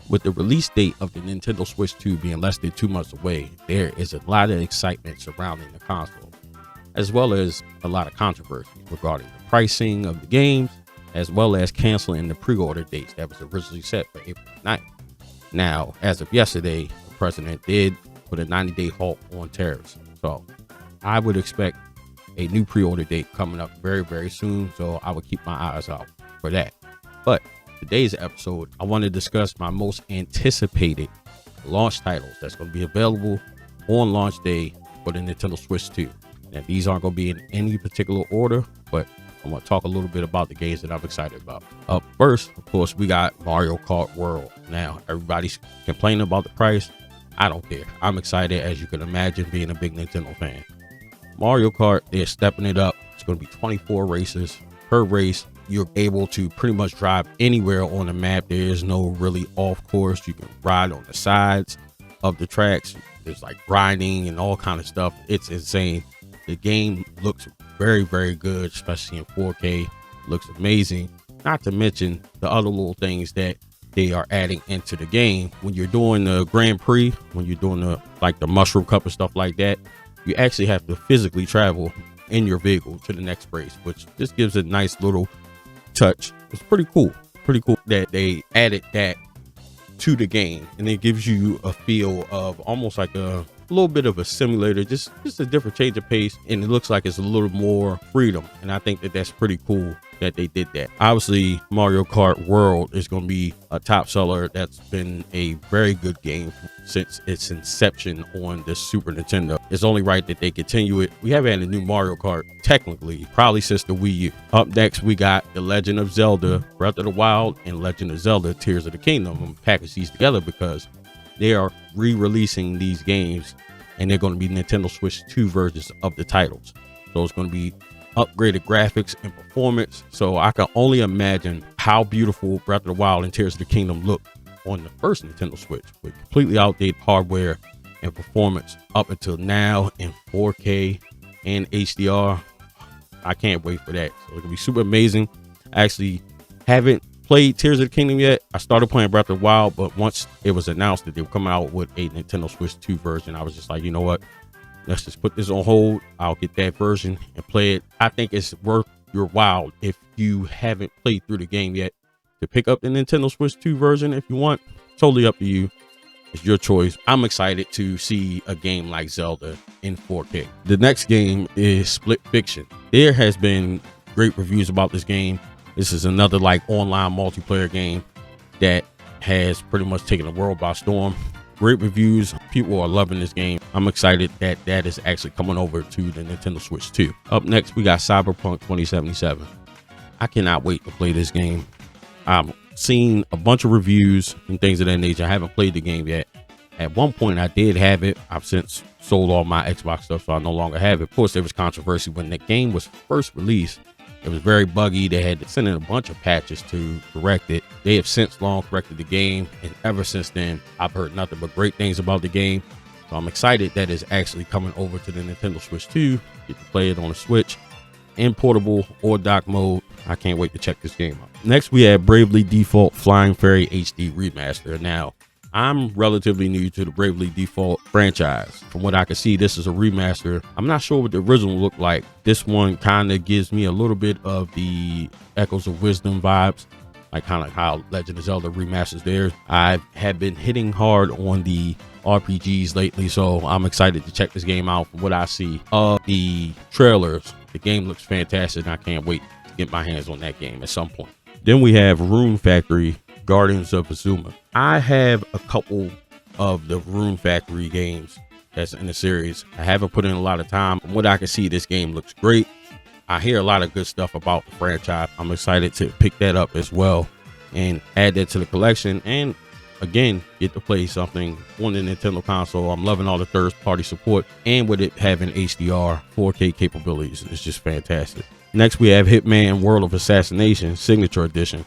With the release date of the Nintendo Switch 2 being less than 2 months away, there is a lot of excitement surrounding the console, as well as a lot of controversy regarding the pricing of the games, as well as canceling the pre-order dates that was originally set for April 9th. Now, as of yesterday, the president did put a 90-day halt on tariffs. So I would expect a new pre-order date coming up very, very soon. So I would keep my eyes out for that. But today's episode, I want to discuss my most anticipated launch titles that's going to be available on launch day for the Nintendo Switch 2. Now, these aren't going to be in any particular order, but I want to talk a little bit about the games that I'm excited about. Up first, of course, we got Mario Kart World. Now, everybody's complaining about the price. I don't care. I'm excited, as you can imagine, being a big Nintendo fan. Mario Kart, they're stepping it up. It's going to be 24 races. Per race, you're able to pretty much drive anywhere on the map. There is no really off course. You can ride on the sides of the tracks. There's like grinding and all kind of stuff. It's insane. The game looks very, very good, especially in 4K. Looks amazing. Not to mention the other little things that they are adding into the game. When you're doing the Grand Prix, when you're doing the Mushroom Cup and stuff like that, you actually have to physically travel in your vehicle to the next race, which just gives a nice little touch. It's pretty cool that they added that to the game, and it gives you a feel of almost like a little bit of a simulator, just a different change of pace, and it looks like it's a little more freedom. And I think that that's pretty cool that they did that. Obviously, Mario Kart World is going to be a top seller. That's been a very good game since its inception on the Super Nintendo. It's only right that they continue it. We haven't had a new Mario Kart technically probably since the Wii U. Up next, we got The Legend of Zelda Breath of the Wild and Legend of Zelda Tears of the Kingdom. I'm gonna package these together because they are re-releasing these games, and they're going to be Nintendo Switch 2 versions of the titles. So it's going to be upgraded graphics and performance. So I can only imagine how beautiful Breath of the Wild and Tears of the Kingdom look on the first Nintendo Switch with completely outdated hardware and performance up until now in 4K and HDR. I can't wait for that. So it's going to be super amazing. I actually haven't played Tears of the Kingdom yet. I started playing Breath of the Wild, but once it was announced that they were coming out with a Nintendo Switch 2 version, I was just like, you know what? Let's just put this on hold. I'll get that version and play it. I think it's worth your while if you haven't played through the game yet to pick up the Nintendo Switch 2 version if you want. Totally up to you. It's your choice. I'm excited to see a game like Zelda in 4K. The next game is Split Fiction. There has been great reviews about this game. This is another online multiplayer game that has pretty much taken the world by storm. Great reviews. People are loving this game. I'm excited that that is actually coming over to the Nintendo Switch 2. Up next, we got Cyberpunk 2077. I cannot wait to play this game. I've seen a bunch of reviews and things of that nature. I haven't played the game yet. At one point, I did have it. I've since sold all my Xbox stuff, so I no longer have it. Of course, there was controversy when the game was first released. It was very buggy. They had to send in a bunch of patches to correct it. They have since long corrected the game, and ever since then, I've heard nothing but great things about the game. So I'm excited that it's actually coming over to the Nintendo Switch 2. Get to play it on the Switch in portable or dock mode. I can't wait to check this game out. Next, we have Bravely Default Flying Fairy HD Remaster. Now, I'm relatively new to the Bravely Default franchise. From what I can see, this is a remaster. I'm not sure what the original looked like. This one kind of gives me a little bit of the Echoes of Wisdom vibes, like kind of how Legend of Zelda remasters theirs. I have been hitting hard on the RPGs lately, so I'm excited to check this game out. From what I see of the trailers, the game looks fantastic, and I can't wait to get my hands on that game at some point. Then we have Rune Factory Guardians of Azuma. I have a couple of the Rune Factory games that's in the series. I haven't put in a lot of time. From what I can see, this game looks great. I hear a lot of good stuff about the franchise. I'm excited to pick that up as well and add that to the collection, and again, get to play something on the Nintendo console. I'm loving all the third-party support, and with it having HDR 4K capabilities, it's just fantastic. Next, we have Hitman World of Assassination Signature Edition.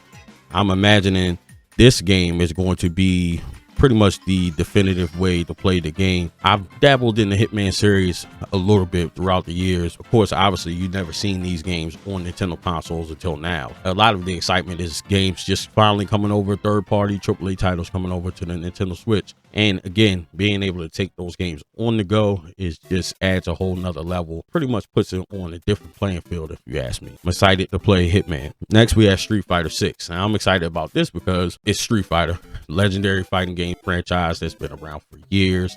I'm imagining this game is going to be pretty much the definitive way to play the game. I've dabbled in the Hitman series a little bit throughout the years. Of course, obviously, you've never seen these games on Nintendo consoles until now. A lot of the excitement is games just finally coming over, third-party AAA titles coming over to the Nintendo Switch. And again, being able to take those games on the go is just adds a whole nother level. Pretty much puts it on a different playing field, if you ask me. I'm excited to play Hitman. Next, we have Street Fighter 6. Now, I'm excited about this because it's Street Fighter, legendary fighting game franchise that's been around for years.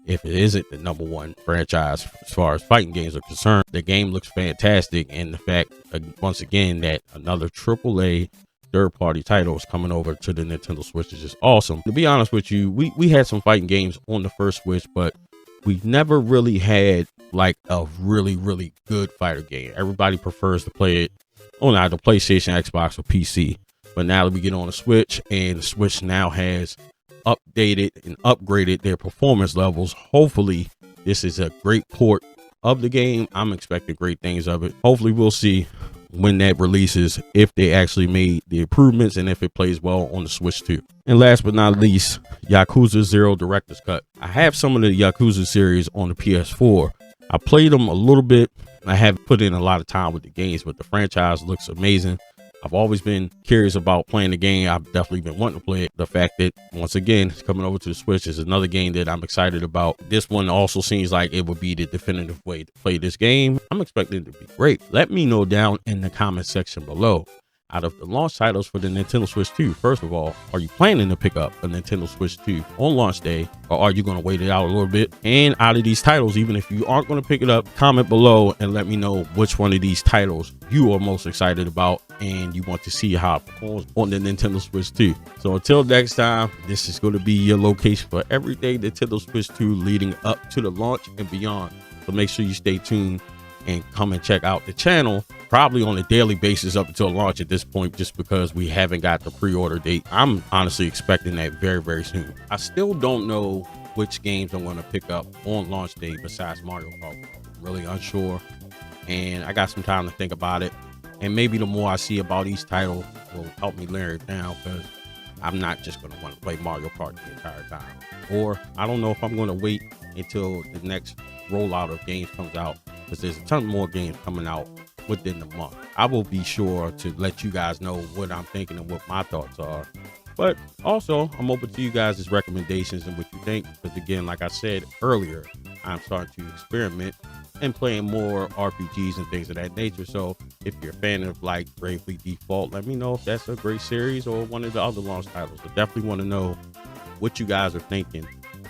If it isn't the #1 franchise as far as fighting games are concerned, the game looks fantastic. And the fact, once again, that another AAA third-party titles coming over to the Nintendo Switch is just awesome. To be honest with you, we had some fighting games on the first Switch, but we never really had like a really good fighter game. Everybody prefers to play it on either PlayStation, Xbox, or PC. But now that we get on the Switch, and the Switch now has updated and upgraded their performance levels, hopefully this is a great port of the game. I'm expecting great things of it. Hopefully we'll see when that releases if they actually made the improvements and if it plays well on the Switch too. And last but not least, Yakuza 0 Director's Cut. I have some of the Yakuza series on the PS4. I played them a little bit. I haven't put in a lot of time with the games, but the franchise looks amazing. I've always been curious about playing the game. I've definitely been wanting to play it. The fact that, once again, it's coming over to the Switch is another game that I'm excited about. This one also seems like it would be the definitive way to play this game. I'm expecting it to be great. Let me know down in the comment section below. Out of the launch titles for the Nintendo Switch 2, first of all, are you planning to pick up a Nintendo Switch 2 on launch day, or are you going to wait it out a little bit? And out of these titles, even if you aren't going to pick it up, comment below and let me know which one of these titles you are most excited about and you want to see how it performs on the Nintendo Switch 2. So until next time, this is going to be your location for everything Nintendo Switch 2 leading up to the launch and beyond. So make sure you stay tuned and come and check out the channel probably on a daily basis up until launch at this point, just because we haven't got the pre-order date. I'm honestly expecting that very soon. I still don't know which games I'm going to pick up on launch day besides Mario Kart. I'm really unsure, and I got some time to think about it, and maybe the more I see about each title will help me narrow it down, because I'm not just going to want to play Mario Kart the entire time. Or I don't know if I'm going to wait until the next rollout of games comes out, because there's a ton more games coming out within the month. I will be sure to let you guys know what I'm thinking and what my thoughts are. But also, I'm open to you guys' recommendations and what you think, because again, like I said earlier, I'm starting to experiment and playing more RPGs and things of that nature. So if you're a fan of like Bravely Default, let me know if that's a great series or one of the other launch titles. I definitely want to know what you guys are thinking.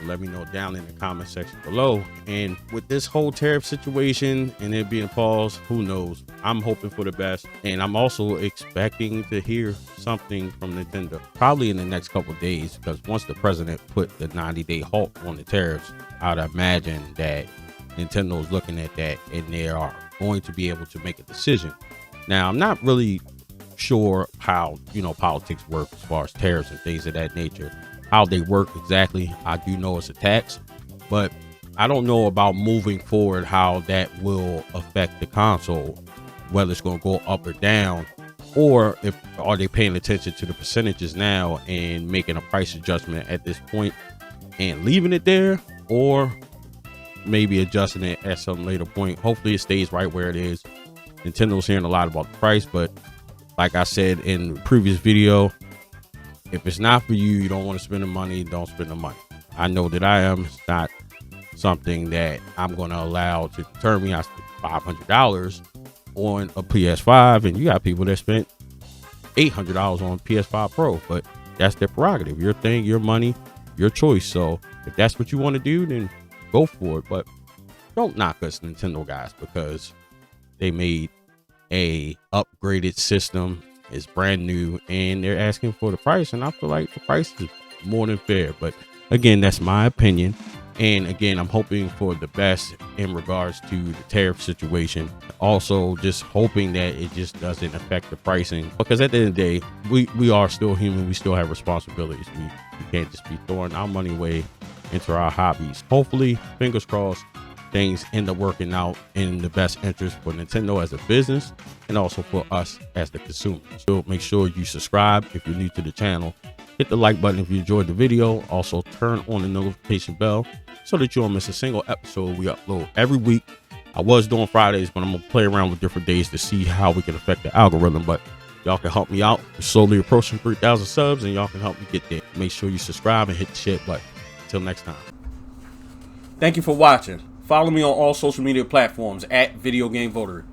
Let me know down in the comment section below. And with this whole tariff situation and it being paused, who knows? I'm hoping for the best, and I'm also expecting to hear something from Nintendo probably in the next couple of days, because once the president put the 90-day halt on the tariffs, I'd imagine that Nintendo is looking at that and they are going to be able to make a decision. Now, I'm not really sure how politics work as far as tariffs and things of that nature, how they work exactly. I do know it's a tax, but I don't know about moving forward how that will affect the console, whether it's going to go up or down, or if are they paying attention to the percentages now and making a price adjustment at this point and leaving it there, or maybe adjusting it at some later point. Hopefully it stays right where it is. Nintendo's hearing a lot about the price, but like I said in the previous video, if it's not for you, you don't want to spend the money, don't spend the money. I know that I am. It's not something that I'm going to allow to deter me. I spent $500 on a PS5, and you got people that spent $800 on PS5 Pro, but that's their prerogative. Your thing, your money, your choice. So if that's what you want to do, then go for it. But don't knock us Nintendo guys, because they made a upgraded system. It's brand new and they're asking for the price, and I feel like the price is more than fair. But again, that's my opinion, and again, I'm hoping for the best in regards to the tariff situation. Also just hoping that it just doesn't affect the pricing, because at the end of the day, we are still human. We still have responsibilities. We can't just be throwing our money away into our hobbies. Hopefully, fingers crossed, things end up working out in the best interest for Nintendo as a business, and also for us as the consumer. So make sure you subscribe if you're new to the channel, Hit the like button if you enjoyed the video. Also turn on the notification bell so that you don't miss a single episode we upload every week. I was doing Fridays, but I'm gonna play around with different days to see how we can affect the algorithm. But y'all can help me out. We're slowly approaching 3,000 subs, and y'all can help me get there. Make sure you subscribe and hit the share button. Until next time. Thank you for watching. Follow me on all social media platforms at VideoGameVotary.